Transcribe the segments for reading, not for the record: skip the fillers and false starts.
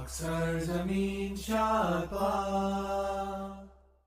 Assalamu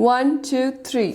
1, 2, 3.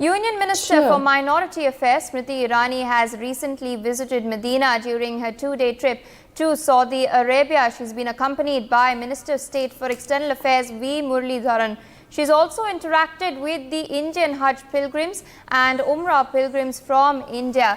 Union Minister for Minority Affairs Smriti Irani has recently visited Medina during her 2-day trip to Saudi Arabia. She's been accompanied by Minister of State for External Affairs V. Muralidharan. She's also interacted with the Indian Hajj pilgrims and Umrah pilgrims from India.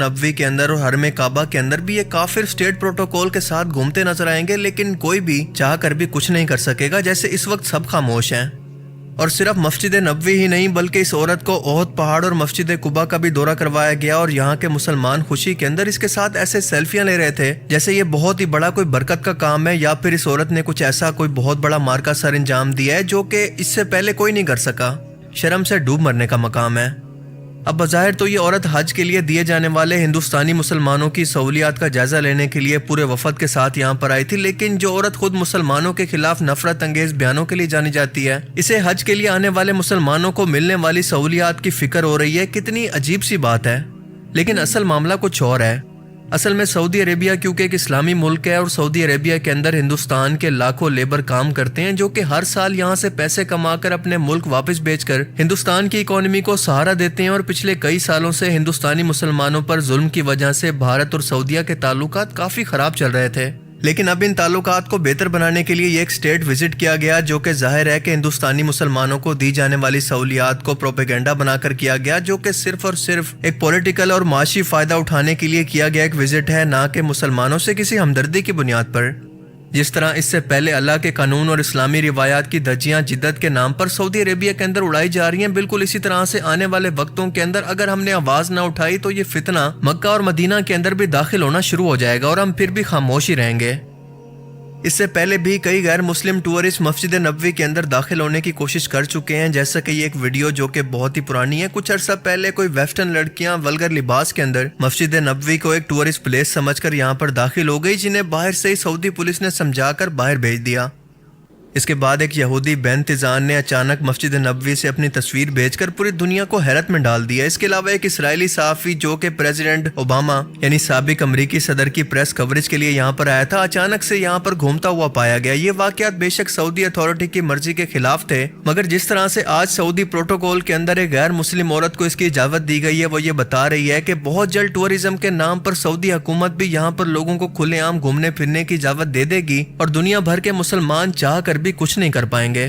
نبوی کے اندر اور حرم کعبہ کے اندر بھی یہ کافر state protocol کے ساتھ گھومتے نظر آئیں گے، لیکن کوئی بھی چاہ کر بھی کچھ نہیں کر سکے گا، جیسے اس وقت سب خاموش ہیں۔ اور صرف مسجد نبوی ہی نہیں بلکہ اس عورت کو احد پہاڑ اور مسجد قباء کا بھی دورہ کروایا گیا، اور یہاں کے مسلمان خوشی کے اندر اس کے ساتھ ایسے سیلفیاں لے رہے تھے جیسے یہ بہت ہی بڑا کوئی برکت کا کام ہے، یا پھر اس عورت نے کچھ ایسا کوئی بہت بڑا مارکا سر انجام دیا ہے جو کہ اس سے پہلے کوئی نہیں کر سکا۔ شرم سے ڈوب مرنے کا مقام ہے۔ اب بظاہر تو یہ عورت حج کے لیے دیے جانے والے ہندوستانی مسلمانوں کی سہولیات کا جائزہ لینے کے لیے پورے وفد کے ساتھ یہاں پر آئی تھی، لیکن جو عورت خود مسلمانوں کے خلاف نفرت انگیز بیانوں کے لیے جانی جاتی ہے، اسے حج کے لیے آنے والے مسلمانوں کو ملنے والی سہولیات کی فکر ہو رہی ہے۔ کتنی عجیب سی بات ہے، لیکن اصل معاملہ کچھ اور ہے۔ اصل میں سعودی عربیہ کیونکہ ایک اسلامی ملک ہے، اور سعودی عربیہ کے اندر ہندوستان کے لاکھوں لیبر کام کرتے ہیں جو کہ ہر سال یہاں سے پیسے کما کر اپنے ملک واپس بیچ کر ہندوستان کی اکانومی کو سہارا دیتے ہیں، اور پچھلے کئی سالوں سے ہندوستانی مسلمانوں پر ظلم کی وجہ سے بھارت اور سعودیہ کے تعلقات کافی خراب چل رہے تھے۔ لیکن اب ان تعلقات کو بہتر بنانے کے لیے یہ ایک اسٹیٹ وزٹ کیا گیا، جو کہ ظاہر ہے کہ ہندوستانی مسلمانوں کو دی جانے والی سہولیات کو پروپیگنڈا بنا کر کیا گیا، جو کہ صرف اور صرف ایک پولیٹیکل اور معاشی فائدہ اٹھانے کے لیے کیا گیا ایک وزٹ ہے، نہ کہ مسلمانوں سے کسی ہمدردی کی بنیاد پر۔ جس طرح اس سے پہلے اللہ کے قانون اور اسلامی روایات کی دھجیاں جدت کے نام پر سعودی عربیہ کے اندر اڑائی جا رہی ہیں، بالکل اسی طرح سے آنے والے وقتوں کے اندر اگر ہم نے آواز نہ اٹھائی تو یہ فتنہ مکہ اور مدینہ کے اندر بھی داخل ہونا شروع ہو جائے گا، اور ہم پھر بھی خاموش ہی رہیں گے۔ اس سے پہلے بھی کئی غیر مسلم ٹورسٹ مسجد نبوی کے اندر داخل ہونے کی کوشش کر چکے ہیں، جیسا کہ یہ ایک ویڈیو جو کہ بہت ہی پرانی ہے۔ کچھ عرصہ پہلے کوئی ویسٹرن لڑکیاں ولگر لباس کے اندر مسجد نبوی کو ایک ٹورسٹ پلیس سمجھ کر یہاں پر داخل ہو گئی، جنہیں باہر سے ہی سعودی پولیس نے سمجھا کر باہر بھیج دیا۔ اس کے بعد ایک یہودی بینتظان نے اچانک مسجد نبوی سے اپنی تصویر بھیج کر پوری دنیا کو حیرت میں ڈال دیا۔ اس کے علاوہ ایک اسرائیلی صحافی جو کہ پریزیڈنٹ اوباما یعنی سابق امریکی صدر کی پریس کوریج کے لیے یہاں پر آیا تھا، اچانک سے یہاں پر گھومتا ہوا پایا گیا۔ یہ واقعات بے شک سعودی اتھارٹی کی مرضی کے خلاف تھے، مگر جس طرح سے آج سعودی پروٹوکول کے اندر ایک غیر مسلم عورت کو اس کی اجازت دی گئی ہے، وہ یہ بتا رہی ہے کہ بہت جلد ٹورزم کے نام پر سعودی حکومت بھی یہاں پر لوگوں کو کھلے عام گھومنے پھرنے کی اجازت دے دے گی، اور دنیا بھر کے مسلمان چاہ کر بھی کچھ نہیں کر پائیں گے۔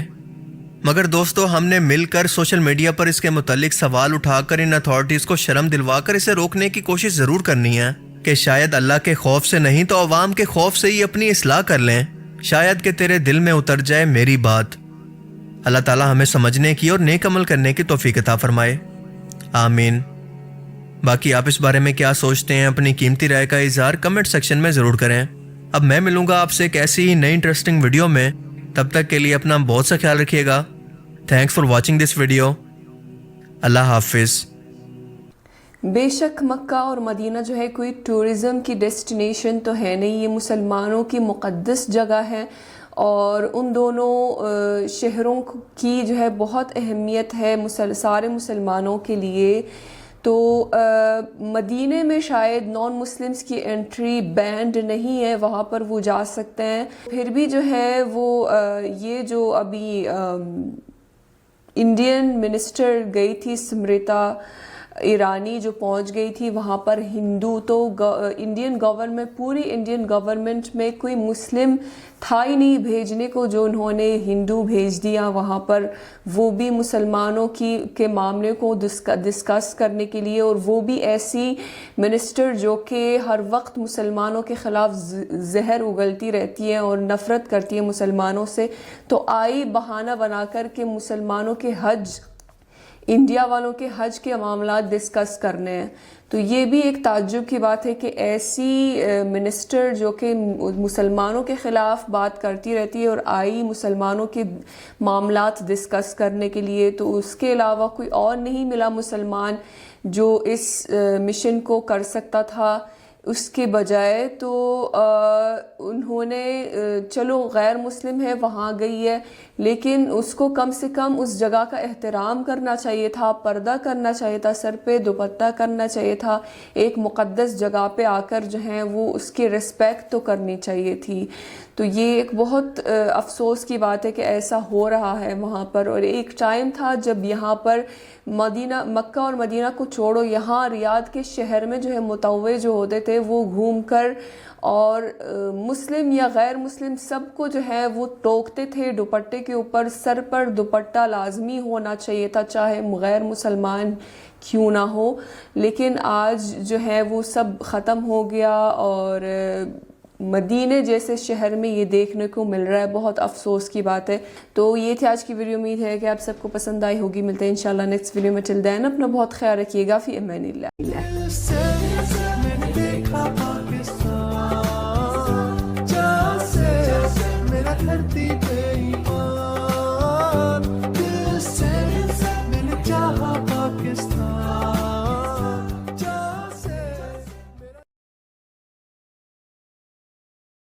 مگر دوستو، ہم نے مل کر سوشل میڈیا پر اس کے متعلق سوال اٹھا کر ان اتھارٹیز کو شرم دلوا کر اسے روکنے کی کوشش ضرور کرنی ہے کہ شاید اللہ کے خوف سے نہیں تو عوام کے خوف سے ہی اپنی اصلاح کر لیں، شاید کہ تیرے دل میں اتر جائے میری بات۔ اللہ تعالی ہمیں سمجھنے کی اور نیک عمل کرنے کی توفیق عطا فرمائے، آمین۔ باقی آپ اس بارے میں کیا سوچتے ہیں؟ اپنی قیمتی رائے کا اظہار کمنٹ سیکشن میں ضرور کریں۔ اب میں ملوں گا آپ سے ایک ایسی ہی نئی انٹرسٹنگ ویڈیو میں، تب تک کے لیے اپنا بہت سا خیال رکھیے گا۔ Thanks for watching this video. اللہ حافظ۔ بے شک مکہ اور مدینہ جو ہے کوئی ٹورزم کی ڈیسٹینیشن تو ہے نہیں، یہ مسلمانوں کی مقدس جگہ ہے، اور ان دونوں شہروں کی جو ہے بہت اہمیت ہے سارے مسلمانوں کے لیے۔ تو مدینے میں شاید نان مسلمز کی انٹری بینڈ نہیں ہے، وہاں پر وہ جا سکتے ہیں۔ پھر بھی جو ہے وہ یہ جو ابھی انڈین منسٹر گئی تھی سمرتا ایرانی جو پہنچ گئی تھی وہاں پر ہندو، تو انڈین گورنمنٹ پوری انڈین گورنمنٹ میں کوئی مسلم تھا ہی نہیں بھیجنے کو، جو انہوں نے ہندو بھیج دیا وہاں پر، وہ بھی مسلمانوں کے معاملے کو ڈسکس کرنے کے لیے، اور وہ بھی ایسی منسٹر جو کہ ہر وقت مسلمانوں کے خلاف زہر اگلتی رہتی ہے اور نفرت کرتی ہے مسلمانوں سے، تو آئی بہانہ بنا کر کے مسلمانوں کے حج، انڈیا والوں کے حج کے معاملات ڈسکس کرنے ہیں۔ تو یہ بھی ایک تعجب کی بات ہے کہ ایسی منسٹر جو کہ مسلمانوں کے خلاف بات کرتی رہتی ہے اور آئی مسلمانوں کے معاملات ڈسکس کرنے کے لیے، تو اس کے علاوہ کوئی اور نہیں ملا مسلمان جو اس مشن کو کر سکتا تھا اس کے بجائے۔ تو انہوں نے چلو غیر مسلم ہے وہاں گئی ہے، لیکن اس کو کم سے کم اس جگہ کا احترام کرنا چاہیے تھا، پردہ کرنا چاہیے تھا، سر پہ دوپٹہ کرنا چاہیے تھا، ایک مقدس جگہ پہ آ کر جو ہیں وہ اس کی رسپیکٹ تو کرنی چاہیے تھی۔ تو یہ ایک بہت افسوس کی بات ہے کہ ایسا ہو رہا ہے وہاں پر۔ اور ایک ٹائم تھا جب یہاں پر مکہ اور مدینہ کو چھوڑو، یہاں ریاض کے شہر میں جو ہے متوع جو ہوتے تھے تھے وہ گھوم کر اور مسلم یا غیر مسلم سب کو جو ہے وہ ٹوکتے تھے دوپٹے کے اوپر. سر پر دوپٹہ لازمی ہونا چاہیے تھا چاہے غیر مسلمان کیوں نہ ہو. لیکن آج جو ہے وہ سب ختم ہو گیا اور مدینے جیسے شہر میں یہ دیکھنے کو مل رہا ہے. بہت افسوس کی بات ہے. تو یہ تھی آج کی ویڈیو. امید ہے کہ آپ سب کو پسند آئی ہوگی. ملتے ہیں انشاءاللہ نیکسٹ ویڈیو میں. ٹل دین اپنا بہت خیال رکھیے گا. فی امان اللہ.